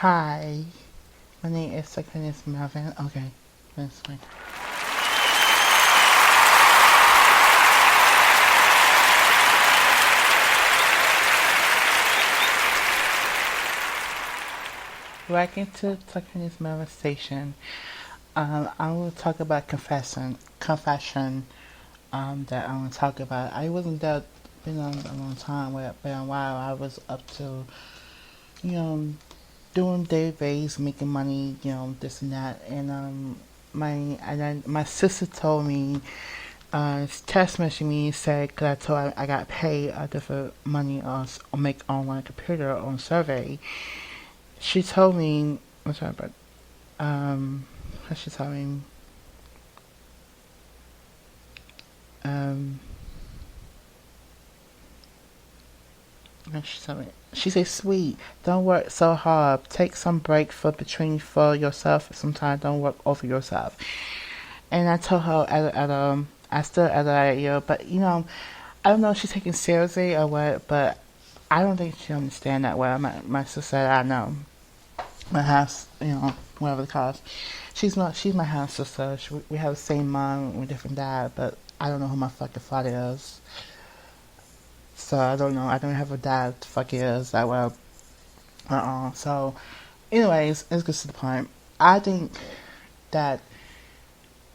Hi, my name is TARQUINIUS MELVIN. Okay, that's fine. Welcome to TARQUINIUS MELVIN station. I will talk about confession. That I want to talk about. I wasn't that been on a long time. Been a while. I was up to you know doing day rates, making money. This and that. And my sister told me text messaged me said because I told her I got paid different money on make online computer on survey. She told me I'm sorry, but how she told me um she told me she said sweet, don't work so hard, take some break for yourself. Sometimes don't work over yourself. And I told her I still at that year, but I don't know if she's taking seriously or what, but I don't think she understand that well. My sister said I know my house, whatever the cause. She's my house sister. We have the same mom, we different dad, but I don't know who my fucking father is. So I don't know. I don't have a dad to fuck is that well. So, anyways, let's get to the point. I think that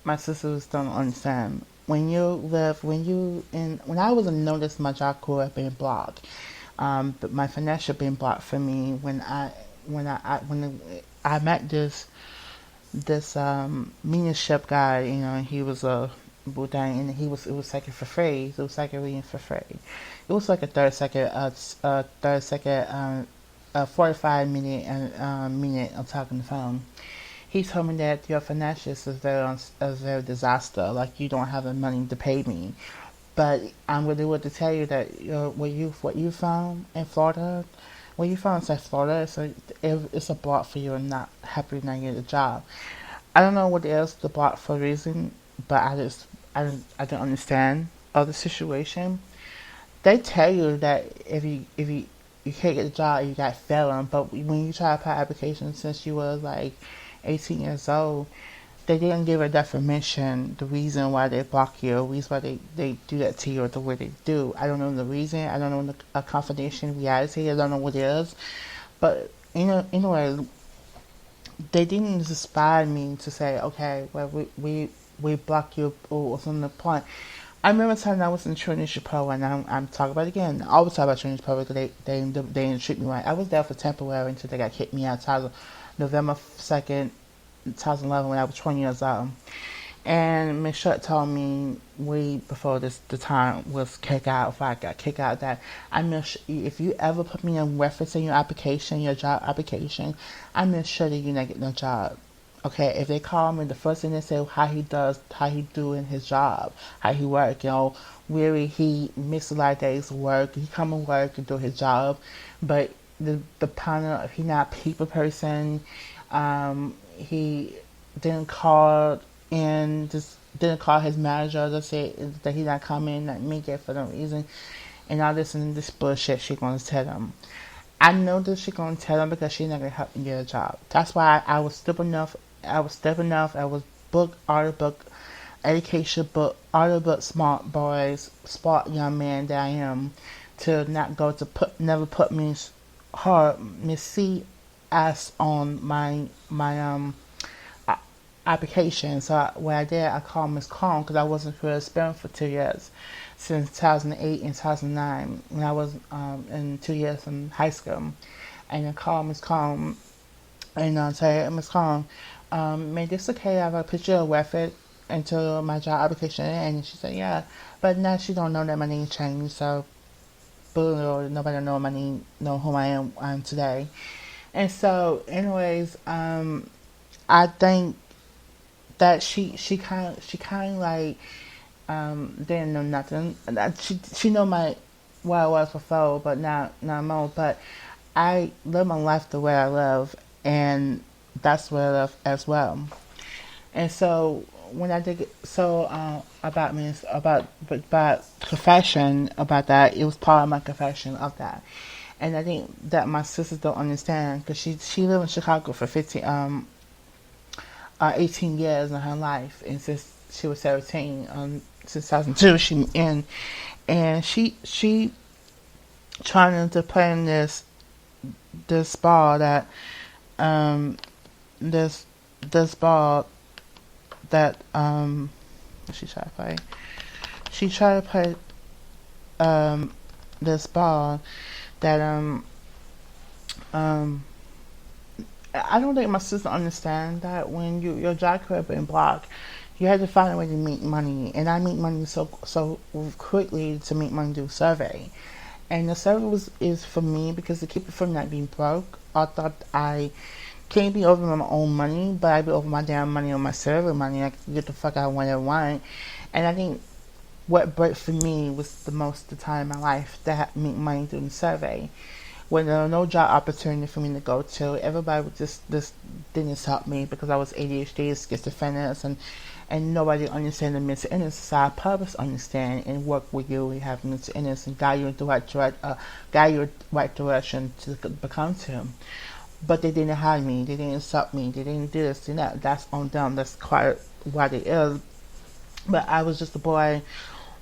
my sisters don't understand. When I was in notice, my job could have been blocked. But my financial been blocked for me when I met this mediumship guy. He was a Buddhang, and it was second for free. It was second reading for free. It was like a 45 minute minute of talking on the phone. He told me that your financials is very disaster. Like you don't have the money to pay me. But I'm really willing to tell you that what you found in Florida, what you found in Florida, it's a block for you and not happy not get a job. I don't know what else the block for reason, but I don't understand other situation. They tell you that if you can't get a job, you got felon. But when you try to apply application since you was like 18 years old, they didn't give a definition, the reason why they block you, the reason why they do that to you or the way they do. I don't know the reason. I don't know a confidential reality. I don't know what it is. But anyway, they didn't inspire me to say, okay, well we block you or something the point. I remember the time I was in traineeship program, and I'm talking about it again. I always talk about traineeship program because they didn't treat me right. I was there for temporary until they got kicked me out. November 2nd, 2011, when I was 20 years old. And Miss Shutt told me way before the time was kicked out, if I got kicked out, that if you ever put me in reference in your application, your job application, I make sure that you not get no job. Okay, if they call me, the first thing they say how he doing his job, how he work, really he miss a lot of days of work. He come and work and do his job, but the partner, he not a people person. He didn't call just didn't call his manager to say that he not coming, not make it for no reason, and all this and this bullshit she gonna tell him. I know that she gonna tell him because she's not gonna help me get a job. That's why I was stupid enough. I was book, audiobook, education book, audiobook, smart boys, smart young man that I am, to not go to never put Miss C S on my application. So what I did, I called Miss Kong because I wasn't for experience for 2 years, since 2008 and 2009 when I was in 2 years in high school. And I called Miss Kong and I said, Miss Kong, may this okay? I have a picture of it into my job application, and she said yeah, but now she don't know that my name changed, so nobody know my name, know who I am today. And so, anyways, I think that she kind of like didn't know nothing. She know my what I was before, but not more. But I live my life the way I live, and that's where I live as well. And so when I did about confession about that, it was part of my confession of that. And I think that my sisters don't understand because she lived in Chicago for 18 years in her life, and since she was 17, since 2002, and she trying to play in this ball that um this this ball that she tried to play. She tried to play this ball that um I don't think my sister understand that when your job career been blocked, you had to find a way to make money, and I make money so quickly to make money through survey. And the survey is for me because to keep it from not being broke. I thought I can't be over my own money, but I be over my damn money on my server money. I can get the fuck out when I want. And I think what broke for me was the most of the time in my life that make money through the survey. When there was no job opportunity for me to go to, everybody would just didn't help me because I was ADHD, schizophrenic, and nobody understand the mental illness. So I purpose understand and work with you. We have mental illness and guide you in the right direction to become to. But they didn't hire me. They didn't accept me. They didn't do this and that. That's on them. That's quite what it is. But I was just a boy,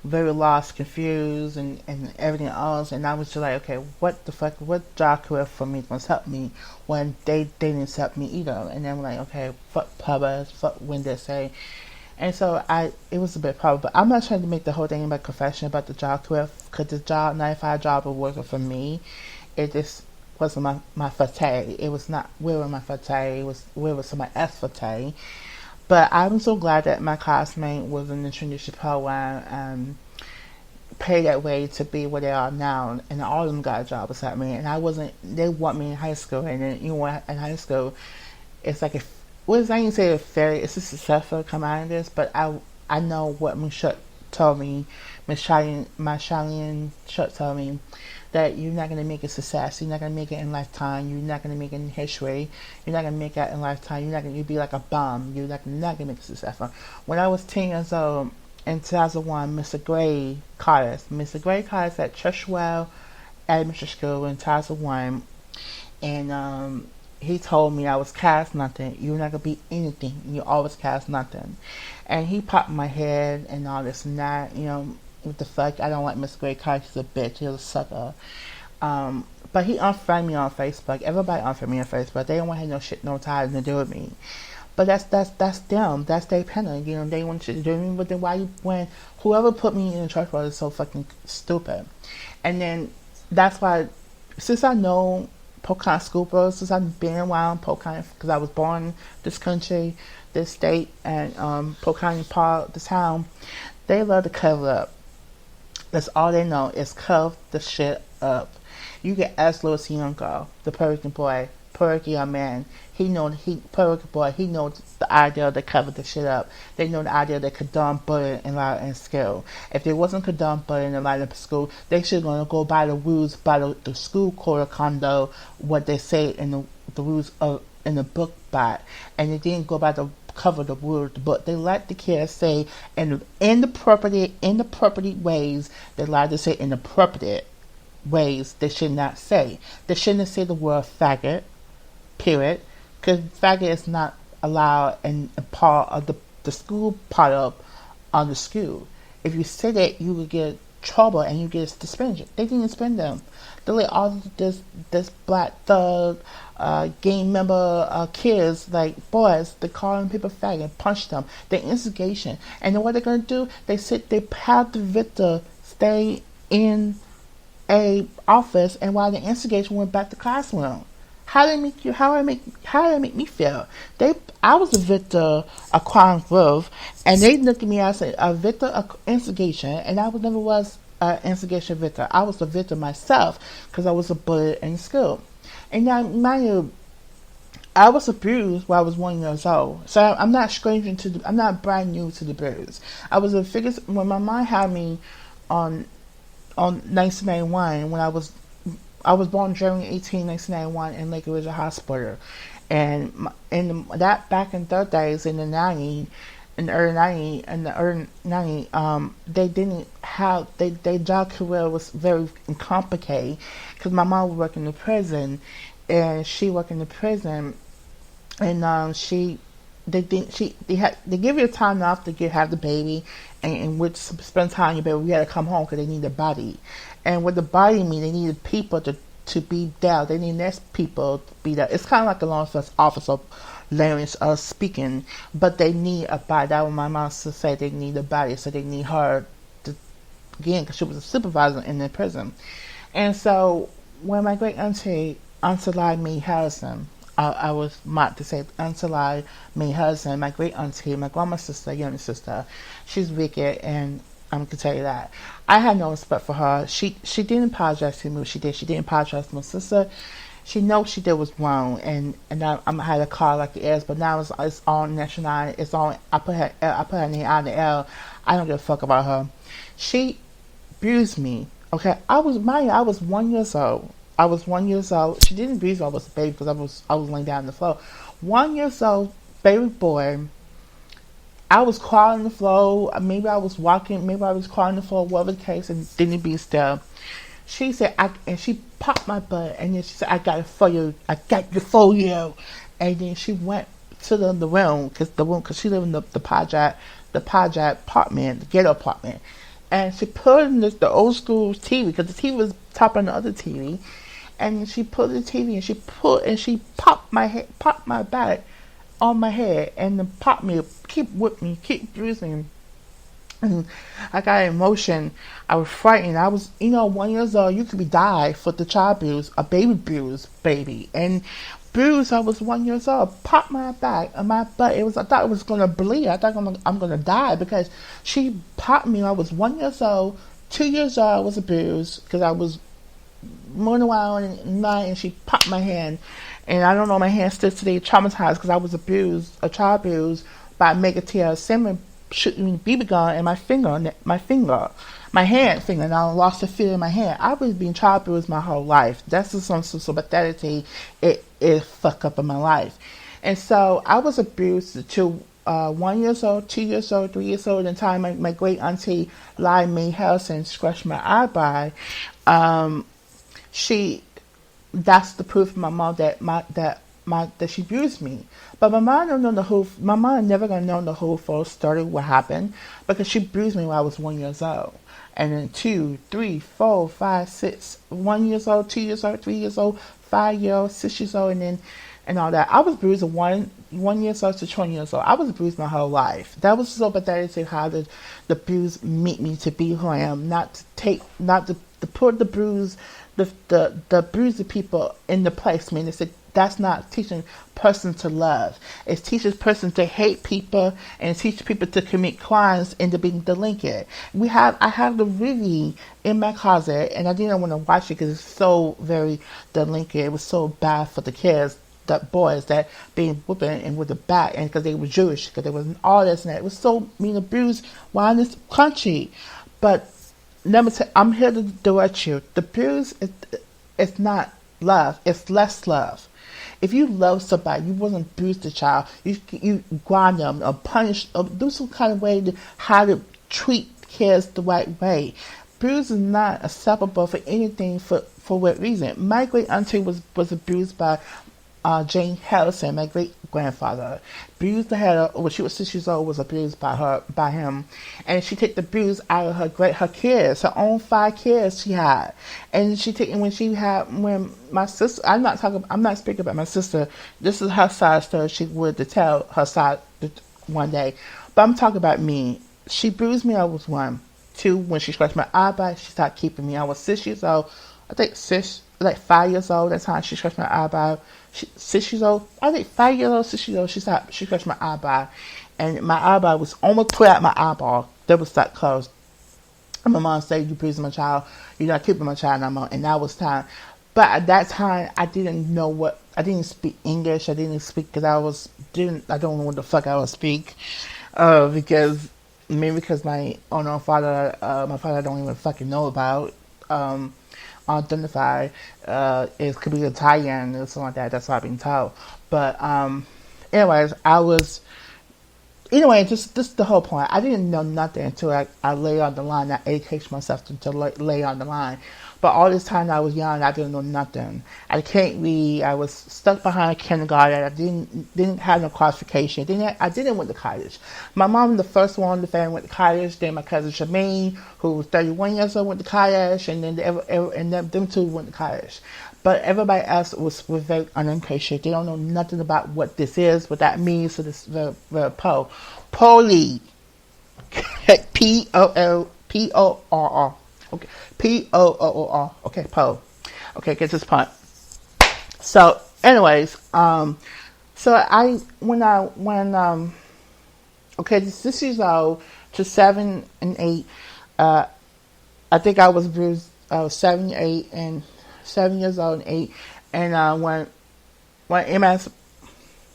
very lost, confused, and everything else. And I was just like, okay, what the fuck? What job career for me going to help me when they didn't accept me either? And then I'm like, okay, fuck pubs, fuck when they say. And so it was a bit problem. But I'm not trying to make the whole thing about confession about the job career because the job, 9 to 5 job was working for me. It just wasn't my forte. It was not really my forte. It was really somebody else's forte. But I'm so glad that my classmate was in the traineeship program, paid that way to be where they are now, and all of them got a job beside me. And I wasn't. They want me in high school, and then in high school, it's like I can say a fairy. It's a successful come out of this, but I know what Miss Shutt told me, Miss Charlene Shutt told me that you're not going to make a success. You're not going to make it in lifetime. You're not going to make it in history. You're not going to make it in lifetime. You'll be like a bum. You're not going to make it successful. When I was 10 years old, in 2001, Mr. Gray called us. Mr. Gray called us at Churchwell Elementary School in 2001, and he told me I was cast nothing. You're not going to be anything. You always cast nothing. And he popped my head and all this and that, what the fuck? I don't like Miss Gray Carter. She's a bitch. She's a sucker. But he unfriended me on Facebook. Everybody unfriended me on Facebook. They don't want to have no shit, no ties to do with me. But that's them. That's their opinion. They want shit to do with me. But then when whoever put me in the church was so fucking stupid. And then that's why, since I know Pocahontas school bros, since I've been around Pocahontas, because I was born in this country, this state, and Pocahontas part, the town, they love to cover up. That's all they know is cover the shit up. You can ask Louis Youngo, the Puerto Rican boy, Puerto Rican young man. Puerto Rican boy, he knows the idea they cover the shit up. They know the idea they condone bullying in school. If they wasn't condone bullying in school, they should gonna go by the rules, by the school code of conduct, what they say in the rules of in the book by, and they didn't go by the cover the word, but they let the kids say in the property ways. They like to say in the property ways they should not say. They shouldn't say the word faggot, period, because faggot is not allowed in a part of the school part of the school. If you say that, you will get trouble and you get suspension. They didn't suspend them. They let all this black thug gang member kids, like boys, they call them people faggot, punch them. They instigation. And then what they're gonna do? They have the victim stay in a office, and while the instigation went back to classroom. How did it make me feel? I was a victim of crime growth, and they looked at me as a victim of instigation, and I never was an instigation victim. I was a victim myself because I was a bully in school. And now, mind you, I was abused when I was 1 year old, so I'm not brand new to the abuse. I was a figure when my mom had me on 1991 when I was born January 18, 1991 in Lake Ridge Hospital, and in that back in those days in the 90s, in the early 90s, they didn't have, their job career was very complicated because my mom would work in the prison, and she worked in the prison, and they give you time off to have the baby, and which spend time with your baby. We had to come home because they need a body, and what the body mean, they needed people to be there. They need less people to be there. It's kind of like a law enforcement officer language speaking, but they need a body. That was my mom to say, they need a body, so they need her to, again, because she was a supervisor in the prison. And so when my great auntie, Auntie May Harrison, I was mocked to say Auntie May Harrison, my great auntie, my grandma's sister, younger sister, she's wicked, and I'm gonna tell you that. I had no respect for her. She didn't apologize to me. What she did, she didn't apologize to my sister. She knows she did was wrong, and I had a car like it is, but now it's on national. It's on. I put her name out in the L. I don't give a fuck about her. She abused me. Okay, I was 1 year old. I was 1 year old. She didn't abuse me. I was a baby because I was laying down on the floor. 1 year old baby boy. I was crawling on the floor. Maybe I was walking. Maybe I was crawling on the floor. Whatever the case, and didn't be still. She said, and she popped my butt, and then she said, I got it for you. I got it for you. And then she went to the room, because she lived in the project apartment, the ghetto apartment. And she put in the old school TV, because the TV was top on the other TV. And she put the TV, and she popped my back on my head, and then popped me, keep whipping me, keep bruising me. And I got emotion. I was frightened. I was, 1 year old. You could be died for the child abuse, a baby abuse, baby. And bruise. I was 1 year old. Popped my back and my butt. I thought it was gonna bleed. I thought I'm gonna die because she popped me. I was 1 year old. 2 years old. I was abused because I was running around and lying. And she popped my hand, and I don't know. My hand still today traumatized because I was abused, a child abused by Megateer Simmons. Shooting the BB gun in my hand finger, and I lost the feel in my hand. I was being child abused my whole life. That's just some pathetic. It fucked up in my life, and so I was abused to 1 year old, 2 years old, 3 years old. And time my great auntie May Harrison scratched my eyebrow. That's the proof of my mom that she abused me. But my mom don't know the whole. My mom never gonna know the whole full story what happened because she abused me when I was 1 year old, and then 2, 3, 4, 5, 6, 1 year old, 2 years old, 3 years old, 5 years old, 6 years old, and all that. I was abused at 1 year old to 20 years old. I was abused my whole life. That was so pathetic to how the abuse made me to be who I am. Not to put the bruise, the bruise of people in the place. I mean, that's not teaching person to love. It teaches person to hate people and teach people to commit crimes and to be delinquent. I have the movie in my closet, and I didn't want to watch it because it's so very delinquent. It was so bad for the kids, the boys that being whooping and with the back, and because they were Jewish, because there was all this and that. It was so mean abuse while in this country. But let me tell you, I'm here to direct you. The abuse is not love. It's less love. If you love somebody, you wouldn't abuse the child. You grind them or punish or do some kind of way how to treat kids the right way. Abuse is not acceptable for anything for what reason. My great auntie was abused by Jane Harrison, my great grandfather. Abused her when she was 6 years old, was abused by him, and she took the abuse out of her kids, her own 5 kids she had, and when my sister. I'm not speaking about my sister. This is her side story. She would to tell her side one day, but I'm talking about me. She abused me. I was 1, 2. When she scratched my eyebrow, she stopped keeping me. I was 6 years old. I think 5 years old. That's how she scratched my eyebrow. 6 years old. I think 5 years old, 6 years old. She scratched my eyebrow, and my eyebrow was almost clear out my eyeball. That was that close. And my mom said, "You abusing my child. You're not keeping my child no more." And that was time. But at that time, I didn't know what. I didn't speak English. I didn't speak because I don't know what the fuck I would speak. Because my father, my father I don't even fucking know about. Identify it could be Italian or something like that. That's what I've been told. But anyways, I was anyway, just this is the whole point. I didn't know nothing until I lay on the line. I educated myself to lay on the line. But all this time I was young, I didn't know nothing. I can't read. I was stuck behind kindergarten. I didn't have no qualification. I didn't went to college. My mom, the first one in the family, went to college. Then my cousin Shemaine, who was 31 years old, went to college, and then them two went to college. But everybody else was very uneducated. They don't know nothing about what this is, what that means. So this very poly, P-O-L-P-O-R-R. Okay, P-O-O-O-R. Okay, po. Okay, get this point. So, anyways, so okay, 6 years old to 7 and 8, I think I was bruised. I was 7, 8, and 7 years old and 8, and when MS,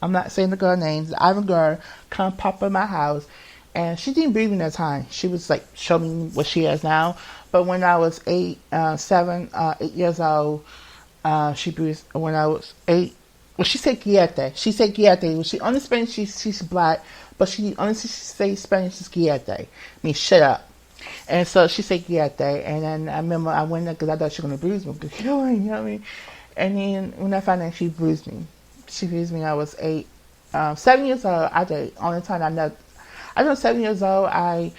I'm not saying the girl names, the Ivan girl come pop in my house, and she didn't breathe in that time. She was like showing me what she has now. But when I was 8 years old, she breathed. When I was 8, well, she said guillete. She said guillete. When she understands she's black, but she honestly say Spanish is guillete. I mean, shut up. And so she said guillete, and then I remember I went there because I thought she was gonna bruise me. You know what I mean? And then when I found out she bruised me, I was 8, 7 years old. I did. Only time I know 7 years old. I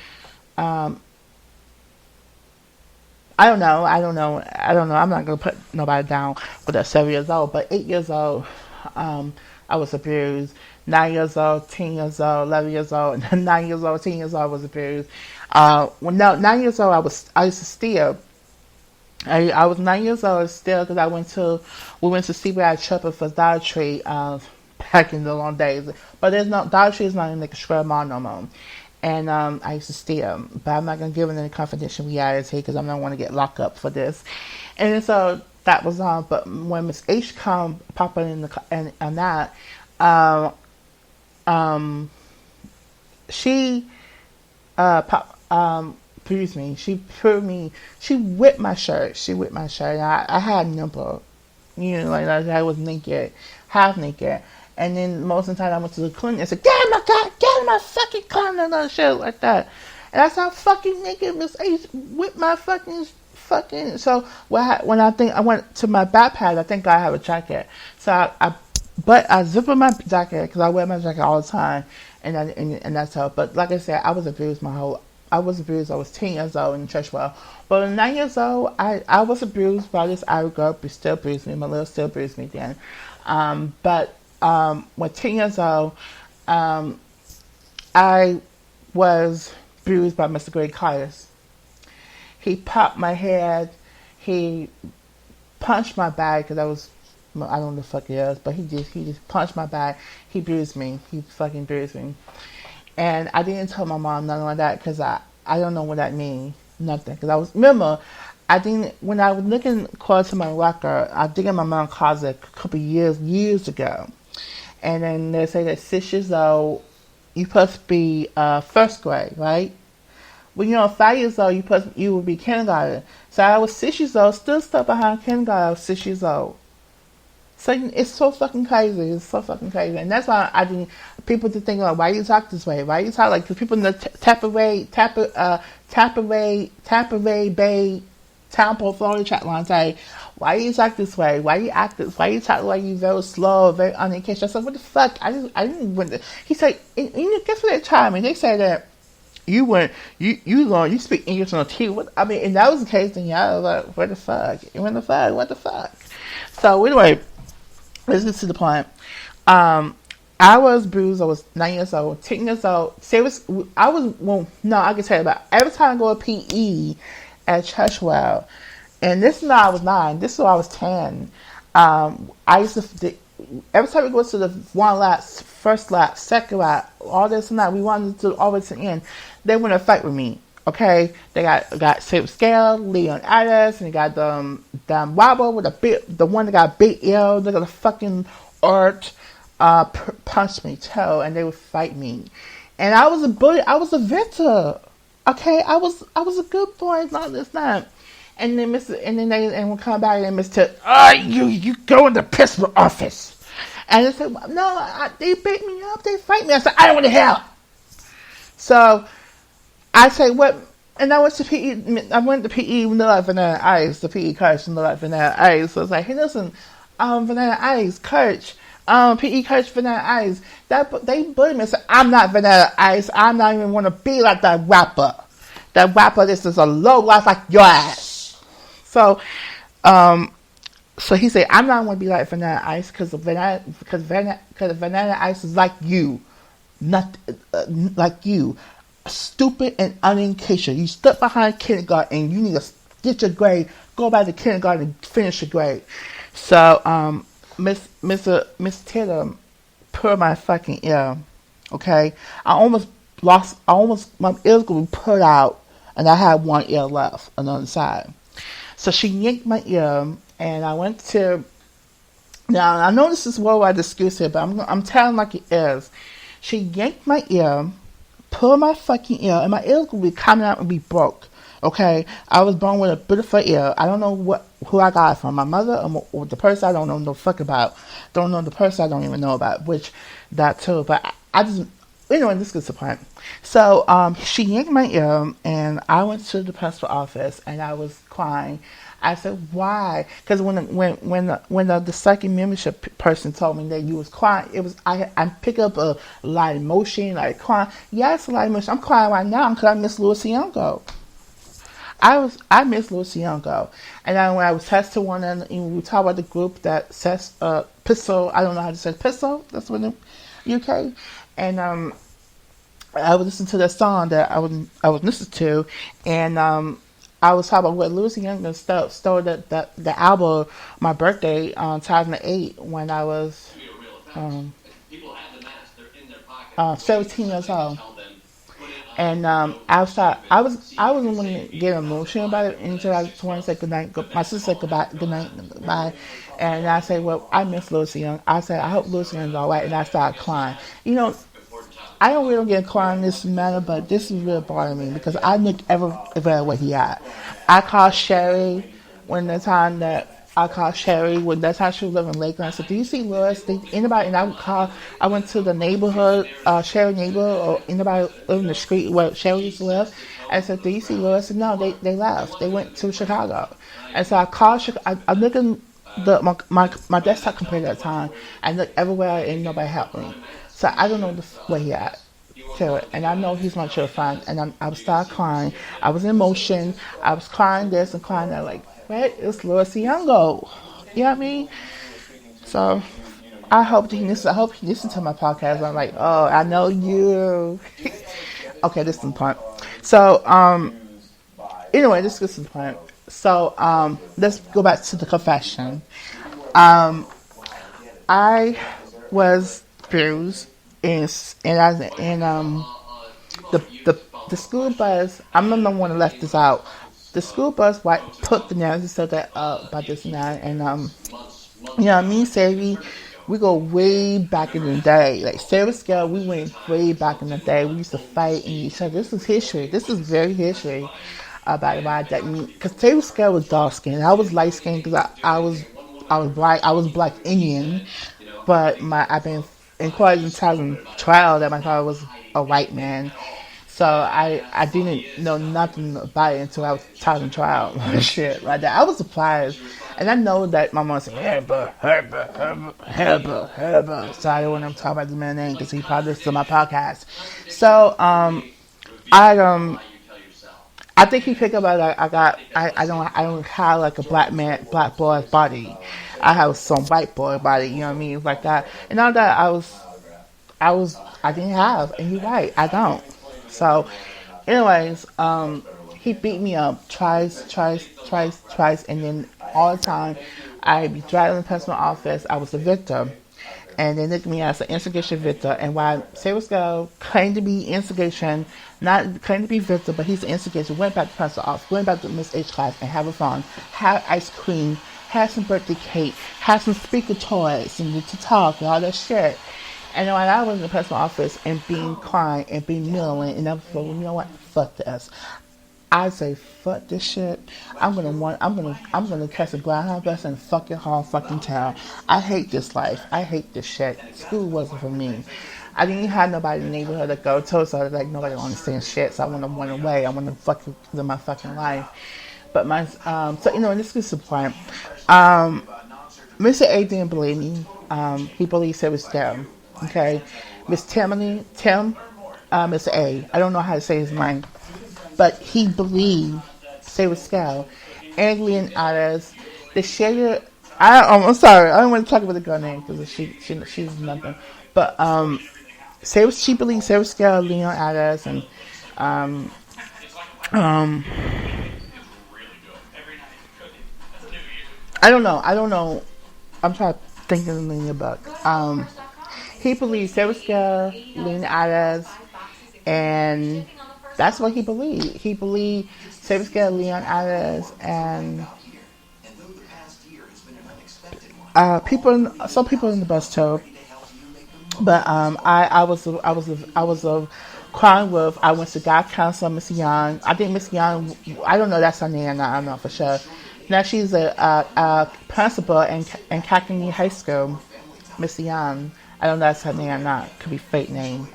don't know. I'm not gonna put nobody down with that 7 years old. But 8 years old, I was abused. 9 years old, 10 years old, 11 years old, and 9 years old, 10 years old, I was abused. 9 years old, I used to steal. I was 9 years old still because we went to CBI Chopper for Dollar Tree back in the long days. But Dollar Tree is not in the square mall no more. And I used to steal, but I'm not gonna give it any confidentiality because I don't want to get locked up for this. And so that was on. But when Miss H come popping in and that, she abused me. She put me. She whipped my shirt. And I had a nipple. Like I was naked, half naked. And then most of the time I went to the clinic and said, get in my fucking car, and shit like that. And that's how fucking naked Miss H with my fucking. So when I went to my backpack, I think I have a jacket. So I zip up my jacket because I wear my jacket all the time, and that's how. But like I said, I was abused. I was 10 years old in church. But at 9 years old, I was abused by this Irish girl. But still abused me. My little still abused me then. But when 10 years old, I was bruised by Mr. Greg Caius. He popped my head. He punched my back because I don't know the fuck it is, but he just punched my back. He bruised me. He fucking bruised me. And I didn't tell my mom nothing like that because I don't know what that means. Nothing. Because when I was looking close to my record, I dig in my mom's closet a couple years ago. And then they say that 6 years old, you supposed to be first grade, right? When you're 5 years old, you would be kindergarten. So I was 6 years old, still stuck behind kindergarten. I was 6 years old. So it's so fucking crazy. And that's why people to think like, why you talk this way? Why you talk like, because people in the Tampa Bay, Tampa, Florida chat line say, why you talk this way? Why you act this? Why you talk like you very slow, very uneducated? I said, what the fuck? I didn't want to. He said, guess what they tried me? They said that you speak English on TV. And that was the case, then y'all was like, what the fuck? So anyway, let's get to the point. I was bruised. I was 9 years old, 10 years old. I can tell you about every time I go to PE at Churchwell, and this is not I was 9. This is when I was 10. I used to every time we go to the one lap, first lap, second lap, all this and that, we wanted to always to end. They want to fight with me. Okay, they got Save Scale, Leon Addis, and they got them Wobble with the one that got big L. They got a fucking art punch me toe, and they would fight me. And I was a bully. I was a victor. Okay, I was a good boy. Not this time. And then we'll come back and Mr. You go in the principal office. And they said, no, they beat me up. They fight me. I said, I don't want to help. So I say what, and I went to PE. I went to PE vanilla vanilla ice. The PE coach vanilla vanilla ice. So I was like, hey, listen, vanilla ice coach. PE coach vanilla ice. That they bullied me and said, I'm not vanilla ice. I'm not even want to be like that rapper. That rapper. This is a low life like your ass. So, um, so he said, I'm not going to be like Vanilla Ice because Vanilla Ice is like you, not like you, stupid and uneducated. You stuck behind kindergarten and you need to get your grade, go back to kindergarten and finish your grade. So, Miss Taylor put my fucking ear. Okay, my ear was going to be put out, and I had one ear left on the other side. So she yanked my ear, and I went to. Now I know this is worldwide excuse here, but I'm telling like it is. She yanked my ear, pulled my fucking ear, and my ear would be coming out and be broke. Okay, I was born with a beautiful ear. I don't know who I got it from, my mother or the person I don't know no fuck about. Don't know the person I don't even know about, which that too. But I just. Anyway, this gets the point. So she yanked my ear, and I went to the principal office, and I was crying. I said, "Why?" Because when the second membership person told me that you was crying, it was I pick up a lot of emotion, like crying. Yes, a lot of emotion. I'm crying right now because I miss Louis Youngo. I miss Louis Youngo, and then when I was tested one, and we talk about the group that says pistol. I don't know how to say pistol. That's what in UK. And I would listen to the song that I was listening to, and I was talking about what Louis Young stole the album my birthday on 2008 when I was 17 years old. And I wasn't going to get emotional about it until I just wanted to say goodnight. My sister said good night, goodbye. And I said, well, I miss Louis Young. I said, I hope Louis Young's all right. And I started crying. You know, I don't really get crying in this matter, but this is really bothering me because I look everywhere where he at. I called Sherry when the time that I called Sherry when that's how she was living in Lakeland. I said, "Do you see Louis? Anybody?" And I went to the neighborhood, Sherry neighborhood, or anybody living in the street where Sherry used to live. I said, "Do you see Louis?" I said, "No, they left. They went to Chicago." And so I called. I looked in my desktop computer at the time. I looked everywhere and nobody helped me. So I don't know where he at. To it, and I know he's my true friend. And I started crying. I was in emotion. I was crying this and crying that. Like, where is Louis Youngo? You know what I mean? So I hope he listens. I hope he listens to my podcast. I'm like, oh, I know you. Okay, this is the point. So anyway, this is the point. So let's go back to the confession. I was bruised. And the school bus. I'm not the one that left this out. The school bus put the names and said that about this and that. And you know, me and Savvy, we go way back in the day. Like Sarah Scale, we went way back in the day. We used to fight and each other. This is history. This is very history about that. Because Sarah Scale was dark skinned. I was light skinned because I was black. I was black Indian, but I've been inquired in 2012 that my father was a white man. So I didn't know nothing about it until I was 2012. Shit, like that. I was surprised. And I know that my mom said, Herba. So I don't want to talk about the man's name because he probably listens to my podcast. So, I think he picked up like I don't have like a black boy's body. I have some white boy body, you know what I mean? Like that. And all that I didn't have, and you're right, I don't. So anyways, he beat me up twice, and then all the time I'd be driving the personal office, I was a victim. And they looked at me as an instigation victim. And while Sarah Scale claimed to be instigation, not claimed to be victim, but he's an instigator, went back to principal office, went back to Miss H class and have a fun, have ice cream, have some birthday cake, have some speaker toys, and to talk and all that shit. And when I was in the principal office and being crying and being kneeling, and I was like, you know what, fuck this. I say fuck this shit. I'm gonna catch a Greyhound bus and fucking home fucking town. I hate this life. I hate this shit. School wasn't for me. I didn't have nobody in the neighborhood to go to, so like nobody understands shit. So I want to run away. I want to fucking live my fucking life. But my so and this is the point. Mr. A didn't believe me. He believes it was them. Okay, Tim, Mr. A. I don't know how to say his name, but he believed Sarah Scow, Anglian others, the shader. I'm sorry, I don't want to talk about the girl name because she's nothing. But she believes Sarah Scow, Leon Others, and um, um, I don't know. I'm trying to think of the name of the book. He believes Sarah Scow, Leon Others, and that's what he believed. He believed Sarah Leon Adams and some people in the bus too. But I was a crying wolf. I went to God Council, Miss Young. I think Miss Young. I don't know that's her name. I don't know for sure. Now she's a principal in Cackney High School, Miss Young. I don't know that's her name or not. Could be fake name.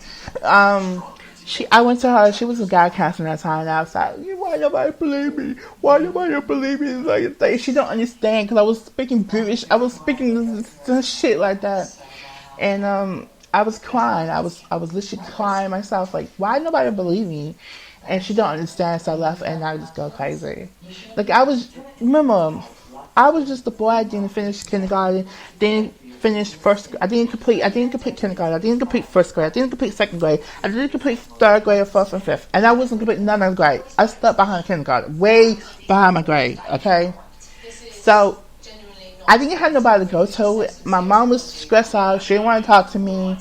I went to her. She was a guy counselor at that time, and I was like, "Why nobody believe me? Why nobody believe me?" Like she don't understand because I was speaking British. I was speaking this shit like that, and I was crying. I was literally crying myself. Like, why nobody believe me? And she don't understand. So I left, and I just go crazy. Like remember, I was just a boy. I didn't finish kindergarten. Didn't finish first. I didn't complete kindergarten. I didn't complete first grade. I didn't complete second grade. I didn't complete third grade or fourth and fifth. And I wasn't complete none of the grade. I stuck behind kindergarten, way behind my grade. Okay, so I didn't have nobody to go to. My mom was stressed out. She didn't want to talk to me.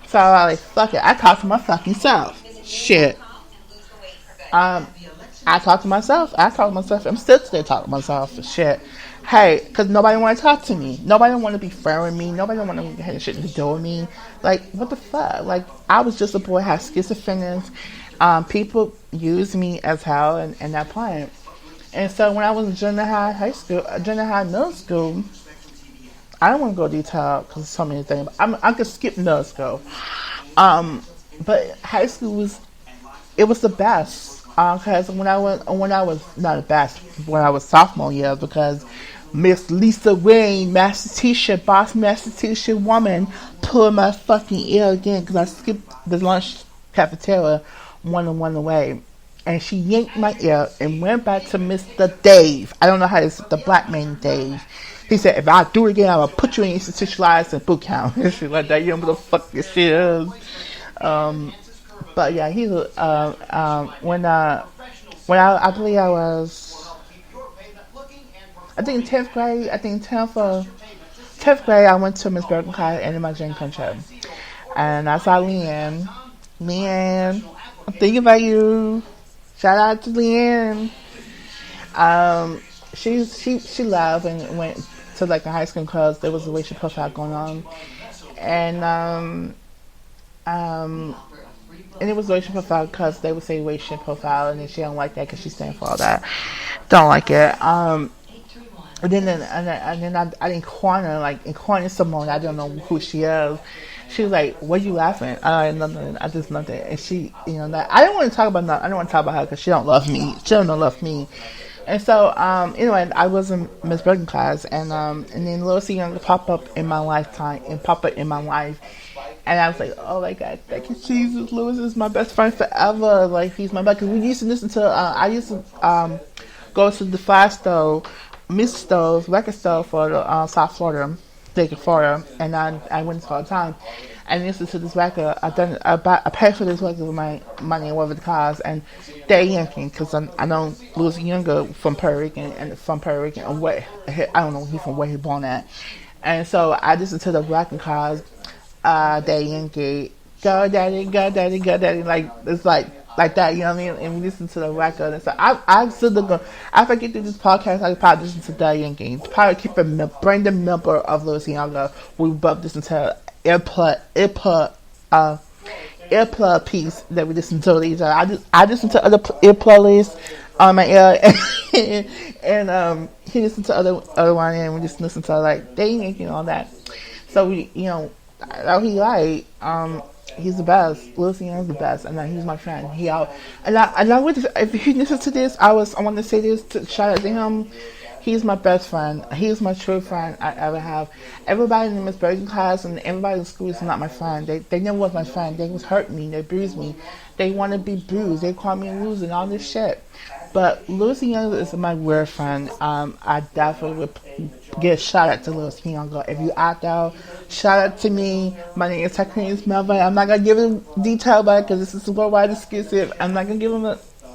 So I was like, fuck it. I talked to my fucking self. Shit. I talk to myself. I'm still talking to myself. Shit. Hey, because nobody want to talk to me. Nobody want to be fair with me. Nobody want to have shit to do with me. Like, what the fuck? Like, I was just a boy, had schizophrenia. People used me as hell in that point. And so when I was in junior high, middle school, I don't want to go detail because there's so many things. I could skip middle school. But high school it was the best. Because when I was not the best when I was sophomore year because Miss Lisa Wayne, boss master teacher woman, pulled my fucking ear again because I skipped the lunch cafeteria one away. And she yanked my ear and went back to Mr. Dave. I don't know how to say the black man Dave. He said, if I do it again, I will put you in institutionalized and boot camp. And shit like that. You know what the fuck this shit is. But yeah, he's I believe I was, I think 10th grade, 10th grade, I went to Miss Bergen College and in my gym country. And I saw Leanne. Leanne, I'm thinking about you. Shout out to Leanne. She left and went to like a high school because there was a racial profile going on. And it was racial profile because they would say racial profile, and then she don't like that because she stands for all that. Don't like it. And then I didn't corner Simone. I don't know who she is. She was like, "What you laughing?" Nothing. I just nothing. And she, that I don't want to talk about nothing. I don't want to talk about her because she don't love me. She don't love me. And so, anyway, I was in Miss Bergen class, and then Lucy Young pop up in my lifetime and pop up in my life. And I was like, oh my God, thank you, Jesus. Lewis is my best friend forever. Like, he's my best. Because we used to listen to, I used to go to the Fire Stove, Miss Stove's record store for the South Florida, Florida. And I went all the time. And listened to this record. I paid for this record with my money and whatever the cost. And they're Yankee, because I know Lewis Younger from Puerto Rican, and I don't know where he born at. And so I listened to the record cause. Daddy Yankee, go daddy, go daddy, go daddy, like it's like that, you know what I mean? And we listen to the record, and so I still go. After I get through this podcast, I probably listen to Daddy Yankee. Probably keep bring the member of Louis Younger. We both listen to earplug piece that we listen to each other. I listen to other earplug lists. on my ear, and he listened to other one, and we just listened to like dating and all that. So we, he like, he's the best. Lucy is the best, and he's my friend. He out, and I would, if he listens to this, I want to say this to shout out to him. He's my best friend. He's my true friend I ever have. Everybody in the Miss Bergen class and everybody in school is not my friend. They never was my friend. They was hurt me. They bruised me. They want to be bruised. They call me a loser and all this shit. But Lucy Young is my weird friend. I definitely would give a shout out to Lucy Young. If you out there, shout out to me. My name is TARQUINIUS Melvin. I'm not gonna give him detail about it because this is worldwide exclusive. I'm not gonna give him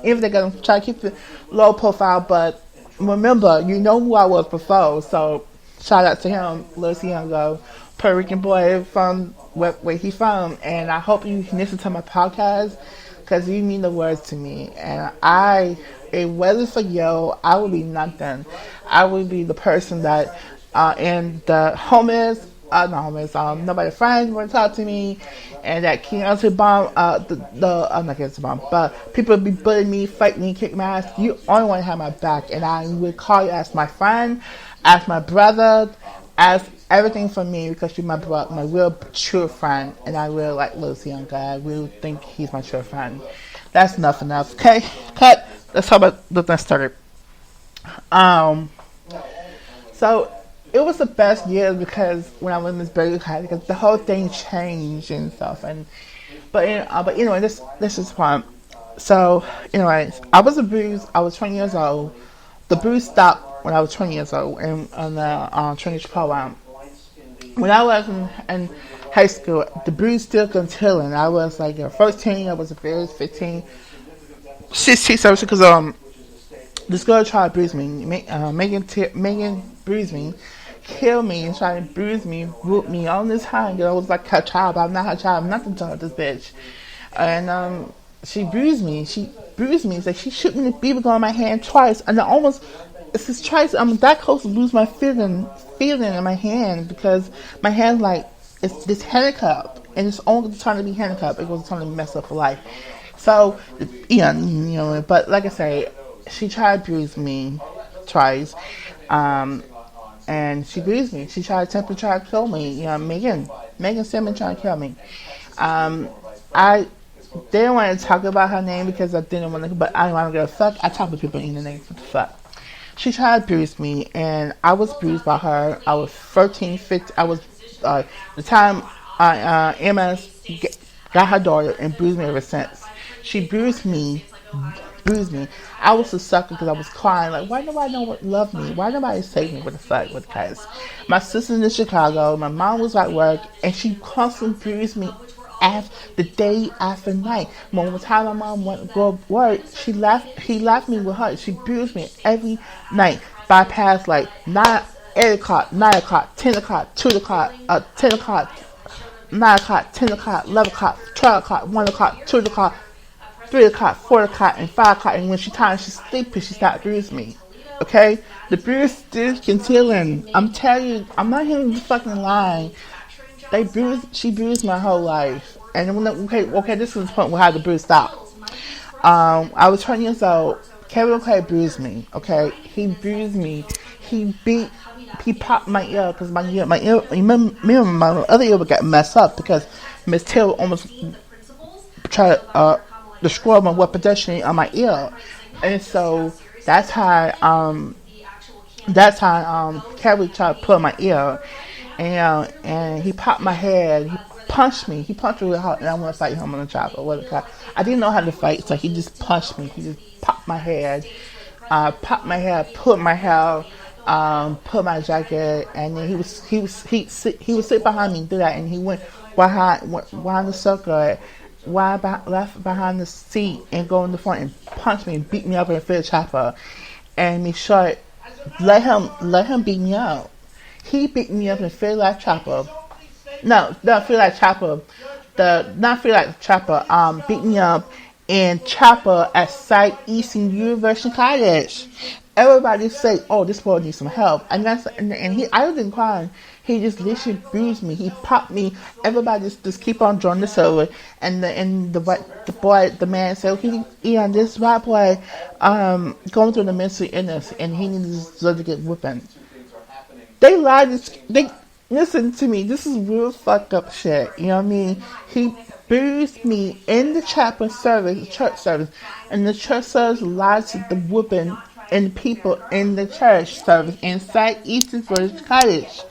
if they're gonna try to keep it low profile, but remember, you know who I was before, so shout out to him, Lucy Young, Puerto Rican boy from where he from, and I hope you listen to my podcast because you mean the words to me, and it wasn't for you, I would be nothing. I would be the person that, and the homeless, not homeless, nobody friends want to talk to me, and that cancer bomb, I'm not cancer bomb, but people be bullying me, fight me, kick my ass. You only want to have my back, and I will call you as my friend, as my brother, as everything for me because you're my real true friend, and I really like Lucy Young. I really think he's my true friend. That's enough. Okay, cut. Let's talk about the next started. So it was the best year because when I was in this Berkeley class, because the whole thing changed and stuff. But anyway, this is fun. So anyways, I was abused. I was 20 years old. The bruise stopped when I was 20 years old in the training program. When I was in high school, the bruise still continuing. I was like 14. I was a 15, 16, 17. Because this girl tried to bruise me. Megan bruised me, killed me, and tried to bruise me, whoop me all this time. I was like her child, but I'm not her child. I'm nothing to her, this bitch. And she bruised me. It's like she shoot me the beaver gun on my hand twice, and I almost. It's just twice. I'm that close to lose my feeling in my hand because my hand like it's this handicap, and it's only trying to be handicapped. It was trying to mess up for life. So but like I say, she tried to bruise me twice, and she bruised me. She tried to kill me. Megan Simmons tried to kill me. I didn't want to talk about her name because I didn't want to, but I don't want to give a fuck. I talk to people in the name. What the fuck? She tried to bruise me, and I was bruised by her. I was 13, 15. I was the time MS got her daughter and bruised me ever since. She bruised me. I was a sucker because I was crying like, why nobody love me? Why nobody save me? What the fuck? Because my sister's in Chicago, my mom was at work, and she constantly bruised me the day after night. When the time my mom went to go work, he left me with her. She bruised me every night. Bypass like 8 o'clock, 9 o'clock, 10 o'clock, 2 o'clock, 10 o'clock, 9 o'clock, 10 o'clock, 11 o'clock, 12 o'clock, 1 o'clock, 2 o'clock, 3 o'clock, 4 o'clock, and 5 o'clock. And when she's sleepy, she started bruising me. Okay? The bruise still continuing. I'm telling you, I'm not even fucking lying. She bruised my whole life. And okay, this is the point where how the bruise stopped. I was 20 years old. Kevin Clay bruised me. Okay? He bruised me. He popped my ear because my ear, my other ear would get messed up because Miss Taylor almost tried to destroy my pedestrian on my ear. And so that's how Kevin tried to pull my ear. And he popped my head. He punched me. He punched me really hard, and I want to fight him on the job or whatever. I didn't know how to fight, so he just punched me. He just popped my head, pulled my hair, pulled my jacket, and then he would sit behind me and do that, and he went behind the circle, left behind the seat, and go in the front and punch me and beat me up in a field chopper, and make sure let him beat me up. He beat me up in Feel Like Chopper. No, Feel Like Chopper. Not Feel Like Chopper. Beat me up in Chopper at Site Eastern University College. Everybody say, "Oh, this boy needs some help," and I didn't cry. He just literally bruised me. He popped me. Everybody just keep on joining the server, the boy, the man said, this white boy, going through the mental illness, and he needs to get whipping. They lied. They listen to me. This is real fucked up shit. You know what I mean? He bruised me in the chapel service, the church service, and the church service lied to the whooping and people in the church service inside Eastern Village Cottage.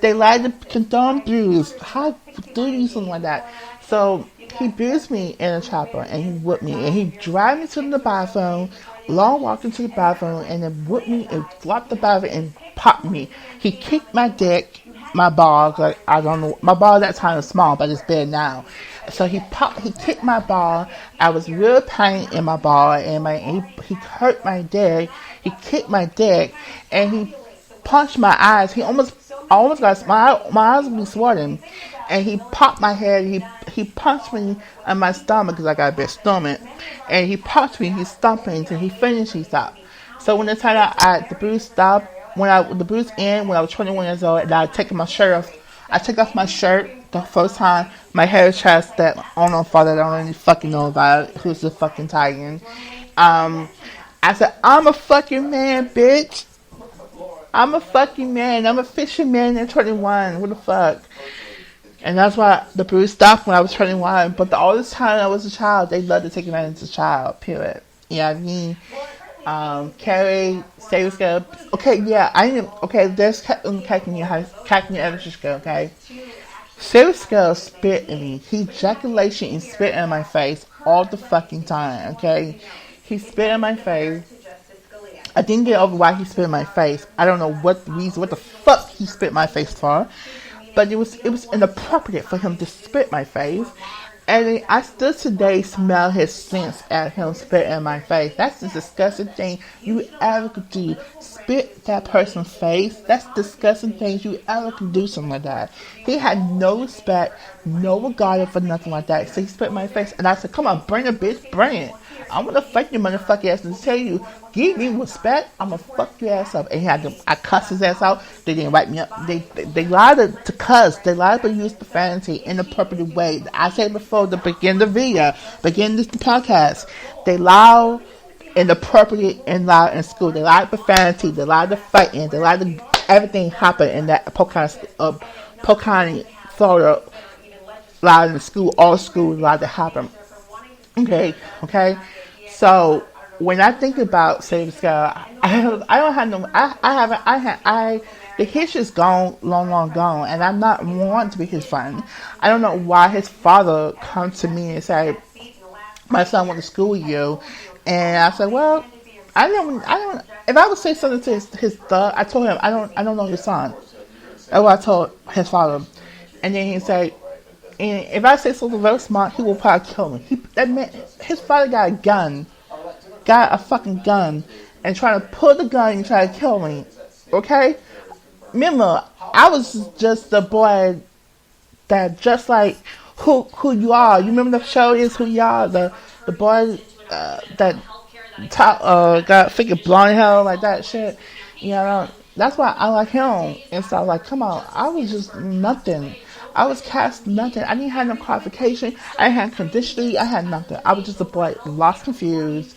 They lied to condone bruise. How do you something like that? So he bruised me in the chapel and he whipped me and he dragged me to the bathroom, long walk into the bathroom, and then whipped me and flopped the bathroom and popped me. He kicked my dick, my ball, like I don't know, my ball at that time was small, but it's big now. So he kicked my ball. I was real pain in my ball, and he hurt my dick. He kicked my dick, and he punched my eyes. I almost got my eyes would be swollen, and he popped my head. He punched me in my stomach because I got a big stomach, and he punched me. He stomped me until he finished. He stopped. So when the time the bruise stopped, the bruise ended when I was 21 years old, and I took my shirt off. I took off my shirt the first time. My hair chest that I don't know if I don't really fucking know about it. Who's the fucking Titan? I said, I'm a fucking man, bitch. I'm a fucking man. I'm a fisherman at 21. What the fuck? And that's why the bruise stopped when I was 21. But all this time I was a child, they loved to take advantage of a child, period. You know what I mean? Carrie, Savage Girl. Okay, yeah, I didn't. Okay, there's Cackling Elementary School, okay? Savage Girl spit in me. He ejaculation and spit in my face all the fucking time, okay? He spit in my face. I didn't get over why he spit in my face. I don't know what the reason, what the fuck he spit in my face for. But it was inappropriate for him to spit in my face. And I still today smell his scent at him spit in my face. That's the disgusting thing you ever could do. Spit that person's face. That's disgusting things you ever could do something like that. He had no respect, no regard for nothing like that. So he spit in my face. And I said, come on, bring it, bitch, bring it. I'm gonna fuck your motherfucking ass and tell you, give me respect, I'm gonna fuck your ass up. And I cussed his ass out. They didn't write me up. They lied to cuss. They lied to use profanity in a appropriate way. I said before to begin the video, begin this podcast. They lied inappropriate and loud in school. They lied profanity. They lied to fighting. They lied to everything happened in that Polk County, Florida. Lied in school, all schools lied to happen. Okay. So when I think about Save Scale, I don't have no. The history's gone, long gone, and I'm not want to be his friend. I don't know why his father come to me and say, "My son went to school with you," and I said, "Well, I don't. If I would say something to his dad, I told him I don't know your son." That's what I told his father, and then he said. And if I say something very smart, he will probably kill me. His father got a fucking gun, and trying to pull the gun and try to kill me. Okay? Remember, I was just the boy that just like who you are. You remember the show is Who You Are? The boy that got figure blonde hair like that shit. You know, that's why I like him. And so I was like, come on, I was just nothing. I was cast nothing. I didn't have no qualification. I had conditioning. I had nothing. I was just a boy, lost, confused,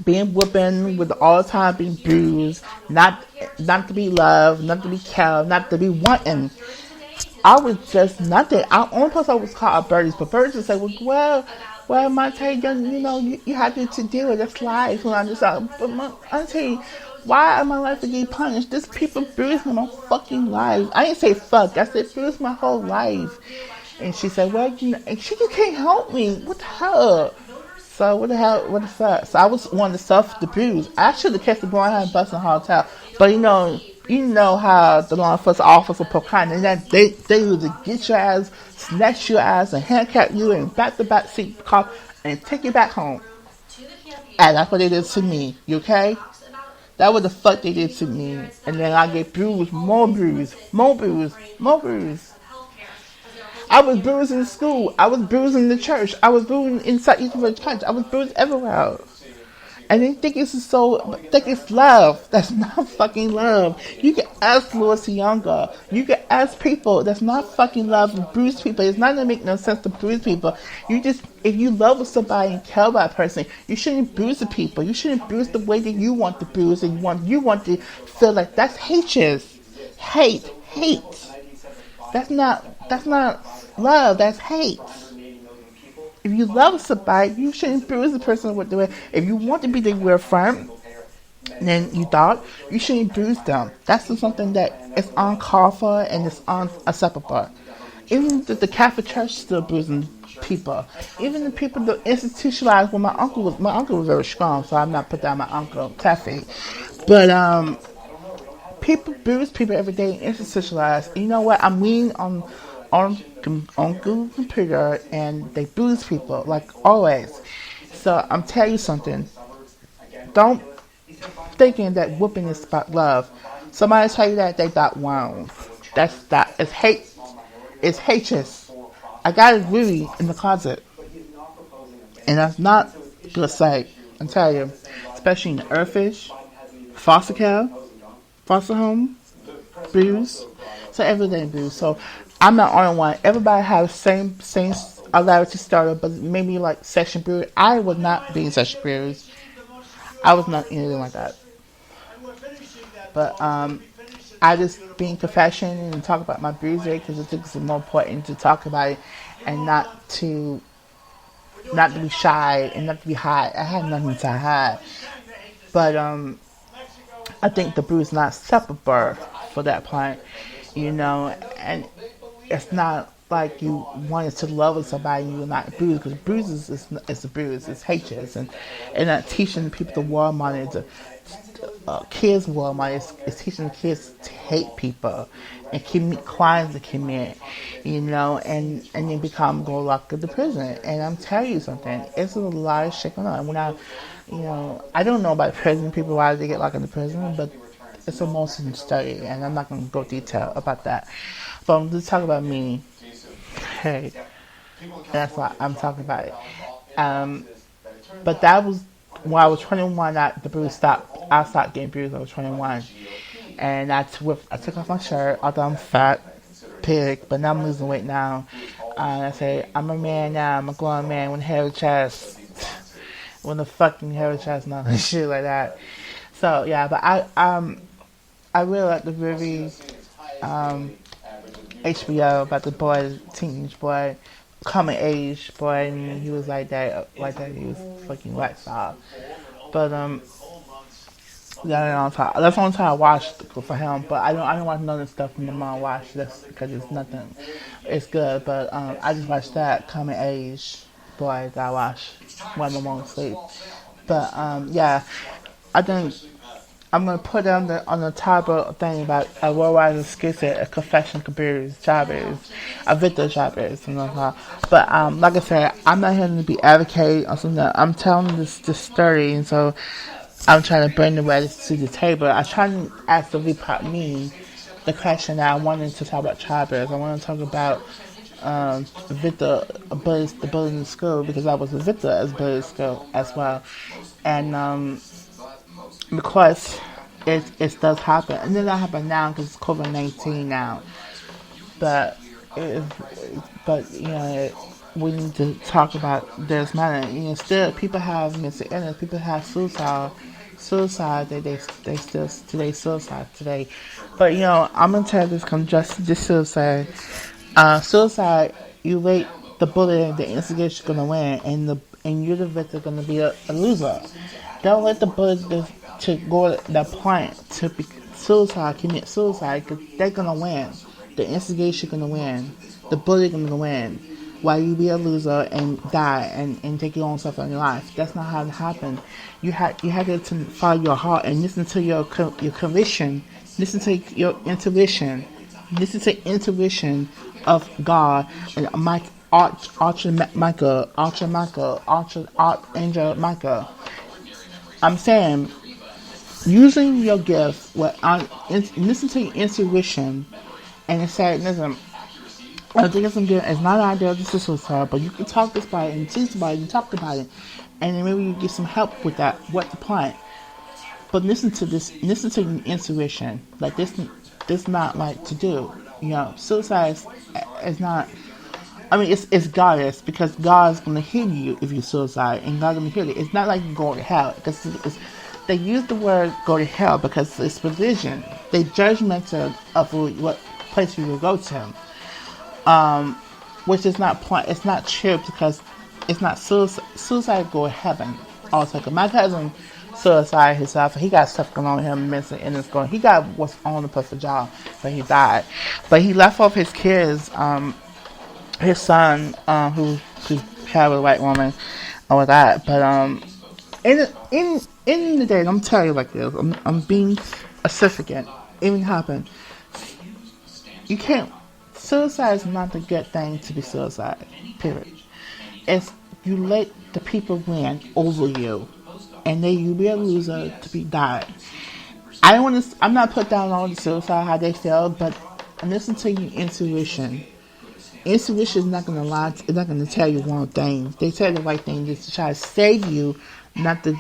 being whooping with all the time being bruised, not to be loved, not to be cared, not to be wanting. I was just nothing. The only person I was called birdies, but birdies would say, well, Monte, you know, you have to deal with this life. And I just thought, but Monte, why am I life to get punished? This people bruised my fucking life. I didn't say fuck. I said bruised my whole life. And she said, well, you know, and she just can't help me. What the hell? So what the fuck? So I was one to suffer the bruise. I should have kept the boy and bust in the hotel. But you know how the law enforcement officer Polk County, and that they would get your ass, snatch your ass, and handcuff you in back seat car and take you back home. And that's what they did to me. You okay? That was the fuck they did to me. And then I get bruised, more bruised. I was bruised in school. I was bruised in the church. I was bruised inside East Village College. I was bruised everywhere. And they think think it's love. That's not fucking love. You can ask Louis Younger. You can ask people. That's not fucking love to bruise people. It's not gonna make no sense to bruise people. If you love somebody and care about a person, you shouldn't bruise the people. You shouldn't bruise the way that you want to bruise and you want to feel like that's hatred. Hate. That's not love. That's hate. If you love somebody, you shouldn't bruise the person with the way. If you want to be their friend, then you shouldn't bruise them. That's just something that is uncalled for and it's unacceptable. Even the Catholic Church still bruising people. Even the people that institutionalized. Well, my uncle was very strong, so I'm not put down my uncle Taffy. But people bruise people every day and institutionalized. You know what? I'm reading on Google computer and they bruise people like always. So I'm telling you something. Don't thinking that whooping is about love. Somebody tell you that they got wrong. It's hate. It's hatred. I got it really in the closet, and that's not good sight. I'm telling you, especially in the earthfish, foster care, foster home, bruise. So everything bruise. So I'm not on one. Everybody has same similarity starter, but maybe like sexual bruise. I would not be in sexual bruise. I was not anything like that. But I just be in confession and talk about my bruiser because I think it's more important to talk about it and not to be shy and not to be hide. I had nothing to hide, but I think the bruise is not acceptable for that point, and it's not like you wanted to love somebody and you're not bruised because bruises is a bruise, it's hatred, and not teaching people the war money to kids war money is teaching kids to hate people and commit crimes to commit, and then go locked into prison. And I'm telling you something, it's a lot of shit going on. I don't know about prison people why they get locked into prison, but it's a Muslim study, and I'm not going to go detail about that. But I'm just talking about me. Hey, that's why I'm talking about it. But that was when I was 21. The bruise stopped. I stopped getting bruised. I was 21, and I took off my shirt. Although I'm fat, pig, but now I'm losing weight now. I say I'm a man now. I'm a grown man with a hairy chest, with a fucking hairy chest, and all that shit like that. So yeah, but I really like the movie HBO about the boy, teenage boy, coming age boy, and he was like that. He was fucking whack style. But that's the only time I watched for him. But I don't watch none of the stuff my mom watched. That's because it's nothing. It's good, but I just watched that coming age boy that I watched when my mom was asleep. But yeah, I think I'm gonna put on the table thing about a worldwide exclusive, a confession computers, jobbers, a Victor jobbers, and all that. But like I said, I'm not here to be advocating or something. I'm telling this story, and so I'm trying to bring the rest to the table. I try to ask the report me the question that I wanted to talk about jobbers. I want to talk about Victor, the bullet in school, because I was a Victor as bullet in school as well, and because it does happen, and then that happen now because it's COVID-19 now. But we need to talk about this matter. Still people have mental illness, people have suicide. They still today suicide today. But I'm gonna tell you this: come just suicide. Suicide. You wait the bullet, the instigator gonna win, and you're the victim gonna be a loser. Don't let the bullet to go to the point to commit suicide, because they're gonna win. The instigation gonna win. The bully gonna win. While you be a loser and die and take your own stuff in your life. That's not how it happened. You had to follow your heart and listen to your conviction. Listen to your intuition. Listen to intuition of God and Archangel Michael. I'm saying, using your gift, listen to your intuition, and say, listen, I think it's good. It's not an idea this is suicide, but you can talk to somebody and see somebody and talk about it, and then maybe you get some help with that. What the point? But listen to this. Listen to your intuition. Like this not like to do. You know, suicide is not. I mean, it's God's because God's gonna heal you if you suicide, and God's gonna heal you. It's not like you go to hell because they use the word go to hell because it's religion. They judgmental of what place you will go to, which is not point. It's not true because it's not suicide. Suicide go to heaven. Also, my cousin suicide himself. He got stuff going on with him mentally, and it's going. He got what's on the perfect job, but he died. But he left off his kids. His son, who had with a white woman, or that. But in the day, I'm telling you like this. I'm being specific. Even happened. You can't. Suicide is not the good thing to be suicide. Period. It's you let the people win over you, and then you be a loser to be died. I don't want to. I'm not put down on the suicide how they feel, but listen to your intuition. Intuition is not going to lie. It's not going to tell you one thing. They tell you the right thing just to try to save you, not to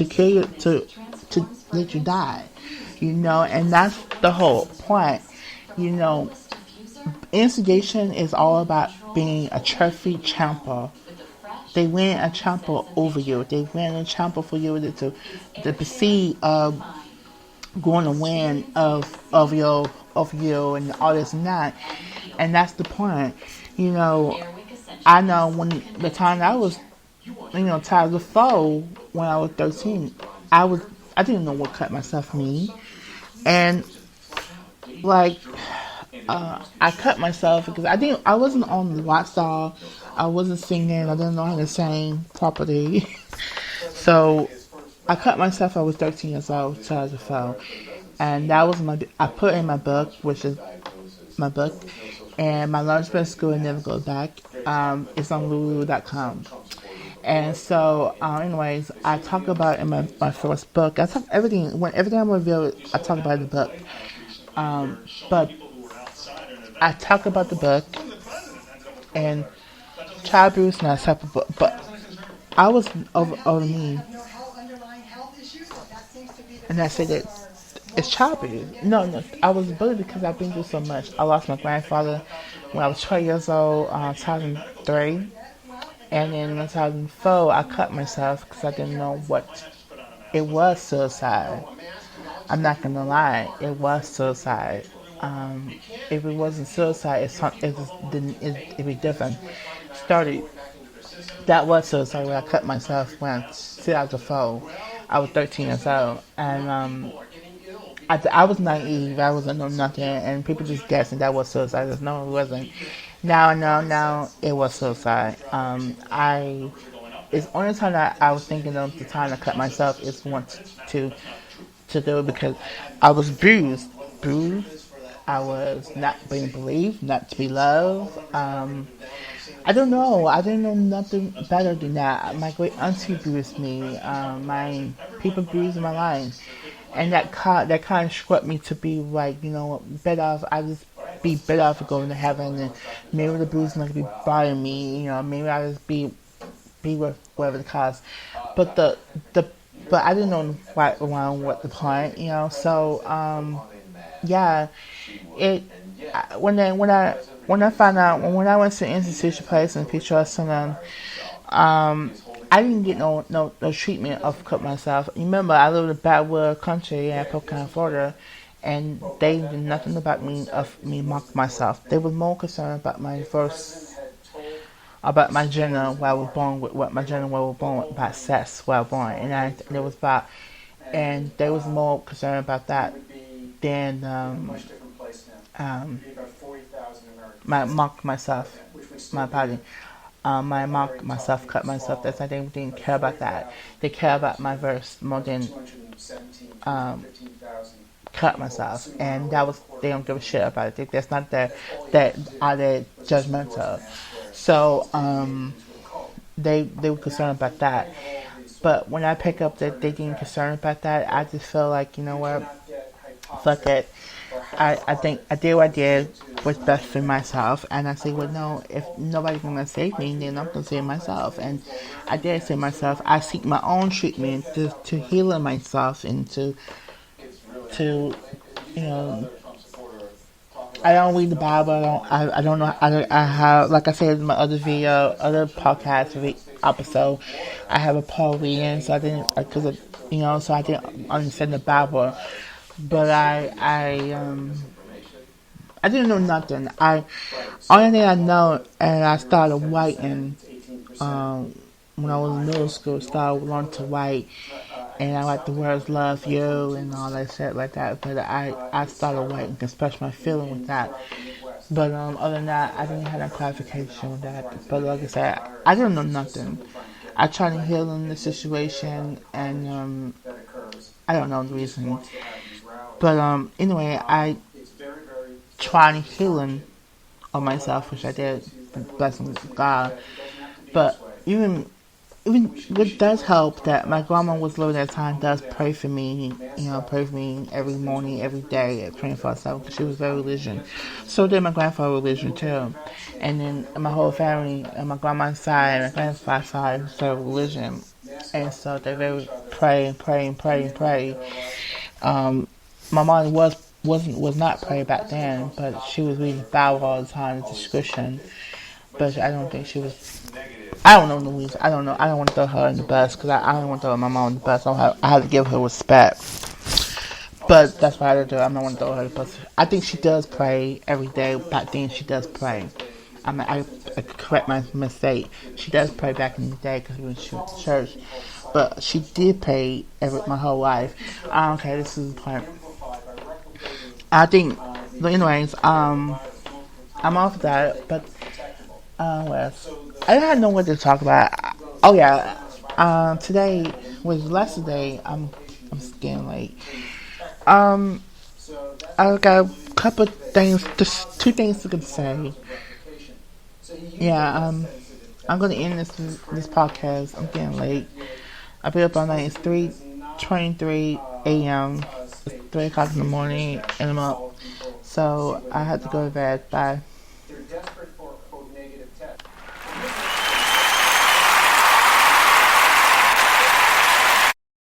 kill you, to let you die. You know, and that's the whole point. You know, instigation is all about being a trophy champer. They win a champer over you. They win a champer for you to perceive going to win of you and all this and that. And that's the point. You know, I know when the time I was, tired before when I was 13, I didn't know what cut myself mean. And like I cut myself because I wasn't on the rock star. I wasn't singing. I didn't know how to sing properly. So I cut myself. I was 13 years old, child of fall, and that was I put in my book, which is my book, and my lunch best school and never go back. It's on Lulu.com. And so, anyways, I talk about in my first book. I talk everything I'm revealed. I talk about the book. But I talk about the book and child abuse not separate book. But I was over me, and I said that it's child abuse. No, I was bullied because I've been through so much. I lost my grandfather when I was 12 years old, 2003. And then in 2004, I cut myself because I didn't know what it was suicide. I'm not gonna lie, it was suicide. If it wasn't suicide, it'd be different. Started that was suicide when I cut myself when I 2004. I was 13 years old, and I was naive. I wasn't know nothing, and people just guessing that was suicide. No, it wasn't. Now, it was suicide. It's only time that I was thinking of the time to cut myself is once to do it because I was bruised. I was not being believed, not to be loved. I don't know. I didn't know nothing better than that. My great auntie bruised me. My people bruised my life, and that kind of swept me to be like, better off. I just be better off going to heaven, and maybe the bruise not be bothering me. Maybe I just be with whatever the cause. But but I didn't know right around what the point. So yeah, it when I found out when I went to the institution place in Peach Center, I didn't get no treatment of cut myself. Remember, I lived in backward country in Pocahontas, Florida, and they did nothing about me mock myself. They were more concerned about about my gender, where I was born with what my gender, where I was born with, about sex, where I was born, and they was more concerned about that than my mock myself, my body. My mock myself, cut myself. That's why they didn't care about that. They care about my verse more than cut myself, and they don't give a shit about it. That's not that are they judgmental. So they were concerned about that. But when I pick up that they didn't concern about that, I just feel like, you know what, fuck it. I think I did what I did what's best for myself, and I say, well, no, if nobody's gonna save me, then I'm gonna save myself, and I did save myself. I seek my own treatment to healing myself and to you know. I don't read the Bible. I don't know. I have, like I said in my other video, other podcast episode, I have a Paul reading, so I didn't, because so I didn't understand the Bible. But I didn't know nothing. Only thing I know, and I started writing when I was in middle school. Started learning to write, and I like the words "love you" and all that shit like that. But I started writing to express my feeling with that. But other than that, I didn't have no clarification with that. But like I said, I didn't know nothing. I tried to heal in the situation, and I don't know the reason. But anyway, I tried healing on myself, which I did, blessing God. But even what does help that my grandma was living at the time does pray for me, pray for me every morning, every day at 24/7 because she was very religious. So did my grandfather religion too. And then my whole family, on my grandma's side, my grandfather's side, was very religion. And so they very pray and pray and pray and pray. My mom was not pray back then, but she was reading the Bible all the time, the description. But I don't think she was. I don't know the reason. I don't know. I don't want to throw her in the bus because I don't want to throw my mom in the bus. I have to give her respect. But that's what I had to do. I'm not want to throw her in the bus. I think she does pray every day. Back then, she does pray. I correct my mistake. She does pray back in the day because we went to church. But she did pray my whole life. Okay, this is the part. I think, but anyways, I'm off that, but well, I don't know what to talk about. Oh yeah, today was the last day. I'm getting late. Um, I got a couple of things, just two things to say. Yeah, I'm gonna end this podcast. I'm getting late. I've been up all night. It's 3:23 a.m. It's 3 o'clock in the morning, and I'm up. So I had to go to bed. Bye.